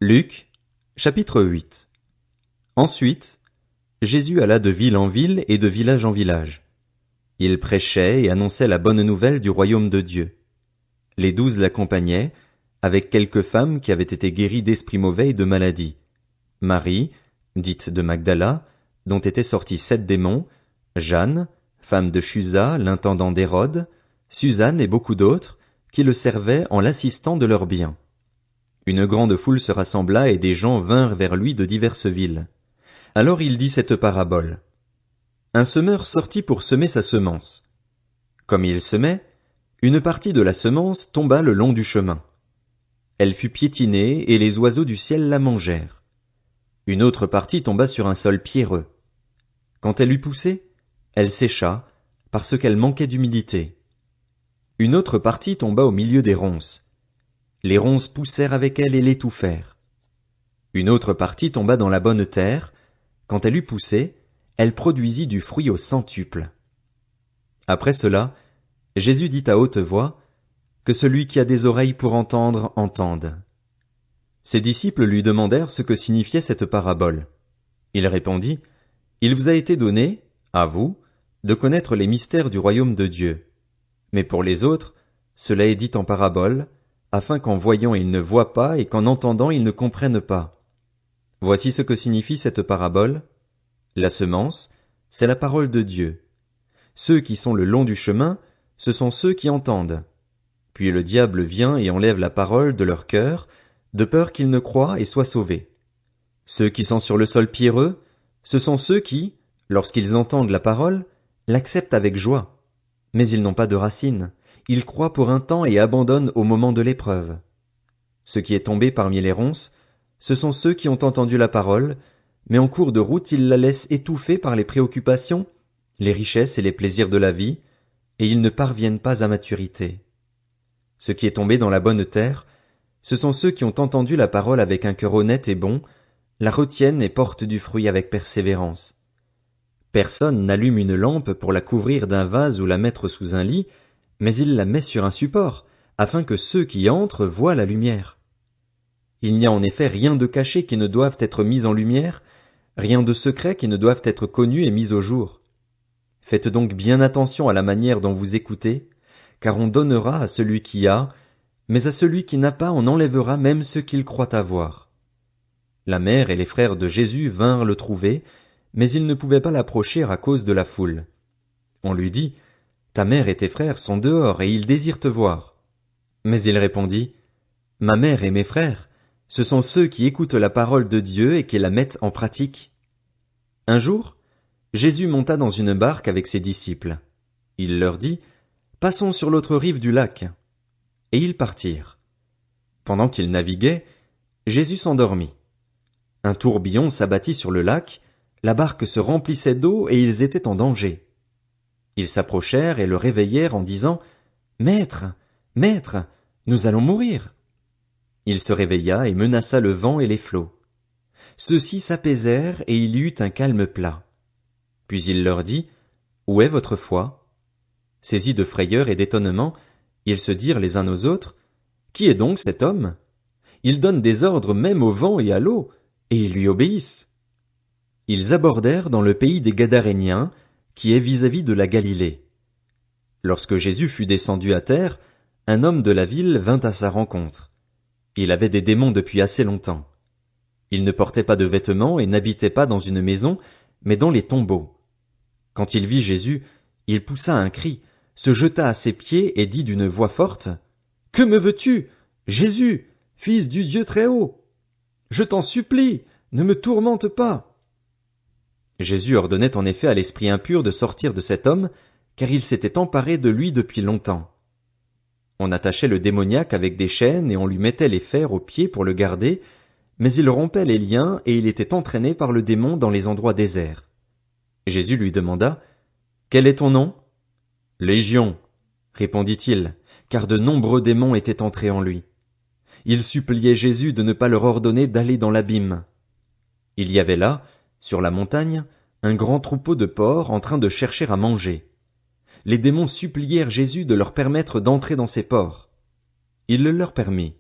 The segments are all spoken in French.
Luc, chapitre 8. Ensuite, Jésus alla de ville en ville et de village en village. Il prêchait et annonçait la bonne nouvelle du royaume de Dieu. Les 12 l'accompagnaient, avec quelques femmes qui avaient été guéries d'esprits mauvais et de maladies. Marie, dite de Magdala, dont étaient sortis 7 démons, Jeanne, femme de Chuza, l'intendant d'Hérode, Suzanne et beaucoup d'autres, qui le servaient en l'assistant de leurs biens. Une grande foule se rassembla et des gens vinrent vers lui de diverses villes. Alors il dit cette parabole. Un semeur sortit pour semer sa semence. Comme il semait, une partie de la semence tomba le long du chemin. Elle fut piétinée et les oiseaux du ciel la mangèrent. Une autre partie tomba sur un sol pierreux. Quand elle eut poussé, elle sécha, parce qu'elle manquait d'humidité. Une autre partie tomba au milieu des ronces. Les ronces poussèrent avec elle et l'étouffèrent. Une autre partie tomba dans la bonne terre. Quand elle eut poussé, elle produisit du fruit au centuple. Après cela, Jésus dit à haute voix, que celui qui a des oreilles pour entendre, entende. Ses disciples lui demandèrent ce que signifiait cette parabole. Il répondit, Il vous a été donné, à vous, de connaître les mystères du royaume de Dieu. Mais pour les autres, cela est dit en parabole, afin qu'en voyant ils ne voient pas et qu'en entendant ils ne comprennent pas. Voici ce que signifie cette parabole. La semence, c'est la parole de Dieu. Ceux qui sont le long du chemin, ce sont ceux qui entendent. Puis le diable vient et enlève la parole de leur cœur, de peur qu'ils ne croient et soient sauvés. Ceux qui sont sur le sol pierreux, ce sont ceux qui, lorsqu'ils entendent la parole, l'acceptent avec joie. Mais ils n'ont pas de racines. Ils croient pour un temps et abandonnent au moment de l'épreuve. Ce qui est tombé parmi les ronces, ce sont ceux qui ont entendu la parole, mais en cours de route ils la laissent étouffer par les préoccupations, les richesses et les plaisirs de la vie, et ils ne parviennent pas à maturité. Ce qui est tombé dans la bonne terre, ce sont ceux qui ont entendu la parole avec un cœur honnête et bon, la retiennent et portent du fruit avec persévérance. Personne n'allume une lampe pour la couvrir d'un vase ou la mettre sous un lit, mais il la met sur un support, afin que ceux qui entrent voient la lumière. Il n'y a en effet rien de caché qui ne doive être mis en lumière, rien de secret qui ne doive être connu et mis au jour. Faites donc bien attention à la manière dont vous écoutez, car on donnera à celui qui a, mais à celui qui n'a pas on enlèvera même ce qu'il croit avoir. La mère et les frères de Jésus vinrent le trouver, mais ils ne pouvaient pas l'approcher à cause de la foule. On lui dit, Ta mère et tes frères sont dehors et ils désirent te voir. Mais il répondit, Ma mère et mes frères, ce sont ceux qui écoutent la parole de Dieu et qui la mettent en pratique. Un jour, Jésus monta dans une barque avec ses disciples. Il leur dit, Passons sur l'autre rive du lac. Et ils partirent. Pendant qu'ils naviguaient, Jésus s'endormit. Un tourbillon s'abattit sur le lac, la barque se remplissait d'eau et ils étaient en danger. Ils s'approchèrent et le réveillèrent en disant, Maître, Maître, nous allons mourir. Il se réveilla et menaça le vent et les flots. Ceux-ci s'apaisèrent et il y eut un calme plat. Puis il leur dit, Où est votre foi? Saisis de frayeur et d'étonnement, ils se dirent les uns aux autres, Qui est donc cet homme? Il donne des ordres même au vent et à l'eau, et ils lui obéissent. Ils abordèrent dans le pays des Gadaréniens, qui est vis-à-vis de la Galilée. Lorsque Jésus fut descendu à terre, un homme de la ville vint à sa rencontre. Il avait des démons depuis assez longtemps. Il ne portait pas de vêtements et n'habitait pas dans une maison, mais dans les tombeaux. Quand il vit Jésus, il poussa un cri, se jeta à ses pieds et dit d'une voix forte, « Que me veux-tu, Jésus, fils du Dieu Très-Haut? Je t'en supplie, ne me tourmente pas. » Jésus ordonnait en effet à l'esprit impur de sortir de cet homme, car il s'était emparé de lui depuis longtemps. On attachait le démoniaque avec des chaînes et on lui mettait les fers aux pieds pour le garder, mais il rompait les liens et il était entraîné par le démon dans les endroits déserts. Jésus lui demanda, « Quel est ton nom? » « Légion, répondit-il, car de nombreux démons étaient entrés en lui. Il suppliait Jésus de ne pas leur ordonner d'aller dans l'abîme. Il y avait là, sur la montagne, un grand troupeau de porcs en train de chercher à manger. Les démons supplièrent Jésus de leur permettre d'entrer dans ces porcs. Il le leur permit.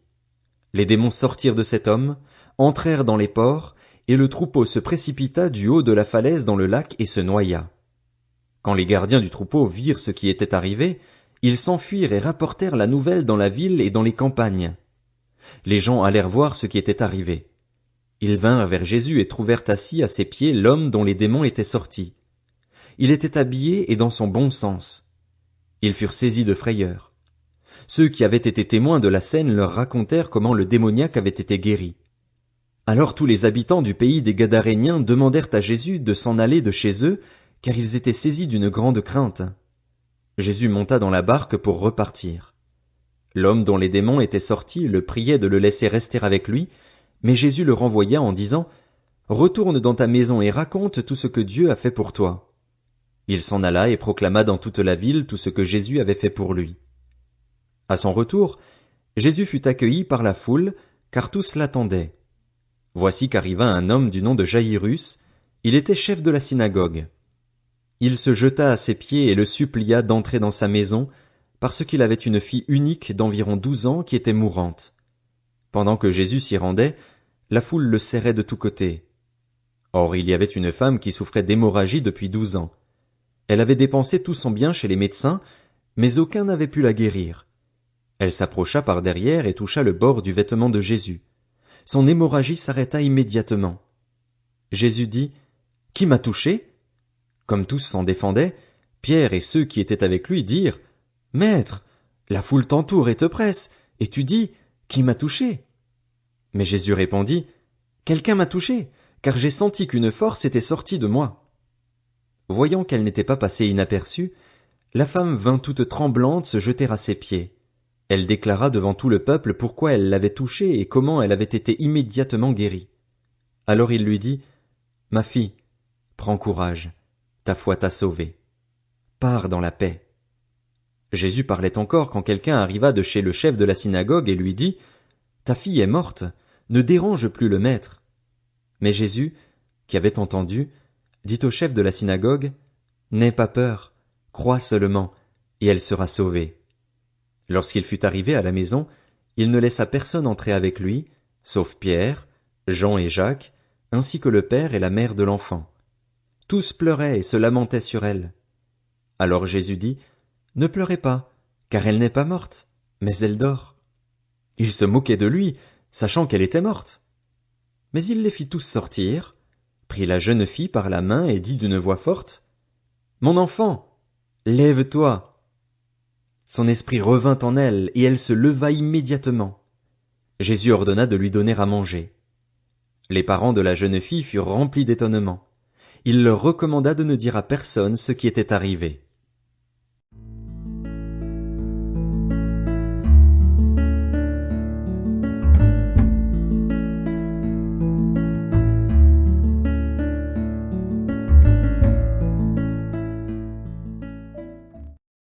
Les démons sortirent de cet homme, entrèrent dans les ports, et le troupeau se précipita du haut de la falaise dans le lac et se noya. Quand les gardiens du troupeau virent ce qui était arrivé, ils s'enfuirent et rapportèrent la nouvelle dans la ville et dans les campagnes. Les gens allèrent voir ce qui était arrivé. Ils vinrent vers Jésus et trouvèrent assis à ses pieds l'homme dont les démons étaient sortis. Il était habillé et dans son bon sens. Ils furent saisis de frayeur. Ceux qui avaient été témoins de la scène leur racontèrent comment le démoniaque avait été guéri. Alors tous les habitants du pays des Gadaréniens demandèrent à Jésus de s'en aller de chez eux, car ils étaient saisis d'une grande crainte. Jésus monta dans la barque pour repartir. L'homme dont les démons étaient sortis le priait de le laisser rester avec lui, mais Jésus le renvoya en disant « Retourne dans ta maison et raconte tout ce que Dieu a fait pour toi. » Il s'en alla et proclama dans toute la ville tout ce que Jésus avait fait pour lui. À son retour, Jésus fut accueilli par la foule, car tous l'attendaient. Voici qu'arriva un homme du nom de Jaïrus, il était chef de la synagogue. Il se jeta à ses pieds et le supplia d'entrer dans sa maison, parce qu'il avait une fille unique d'environ 12 ans qui était mourante. Pendant que Jésus s'y rendait, la foule le serrait de tous côtés. Or il y avait une femme qui souffrait d'hémorragie depuis 12 ans. Elle avait dépensé tout son bien chez les médecins, mais aucun n'avait pu la guérir. Elle s'approcha par derrière et toucha le bord du vêtement de Jésus. Son hémorragie s'arrêta immédiatement. Jésus dit « Qui m'a touché ?» Comme tous s'en défendaient, Pierre et ceux qui étaient avec lui dirent « Maître, la foule t'entoure et te presse, et tu dis « Qui m'a touché ?» Mais Jésus répondit « Quelqu'un m'a touché, car j'ai senti qu'une force était sortie de moi. » Voyant qu'elle n'était pas passée inaperçue, la femme vint toute tremblante se jeter à ses pieds. Elle déclara devant tout le peuple pourquoi elle l'avait touché et comment elle avait été immédiatement guérie. Alors il lui dit « Ma fille, prends courage, ta foi t'a sauvée. Pars dans la paix. » Jésus parlait encore quand quelqu'un arriva de chez le chef de la synagogue et lui dit « Ta fille est morte, ne dérange plus le maître. » Mais Jésus, qui avait entendu, dit au chef de la synagogue « N'aie pas peur, crois seulement, et elle sera sauvée. » Lorsqu'il fut arrivé à la maison, il ne laissa personne entrer avec lui, sauf Pierre, Jean et Jacques, ainsi que le père et la mère de l'enfant. Tous pleuraient et se lamentaient sur elle. Alors Jésus dit « Ne pleurez pas, car elle n'est pas morte, mais elle dort. » Ils se moquaient de lui, sachant qu'elle était morte. Mais il les fit tous sortir, prit la jeune fille par la main et dit d'une voix forte « Mon enfant, lève-toi !» Son esprit revint en elle, et elle se leva immédiatement. Jésus ordonna de lui donner à manger. Les parents de la jeune fille furent remplis d'étonnement. Il leur recommanda de ne dire à personne ce qui était arrivé.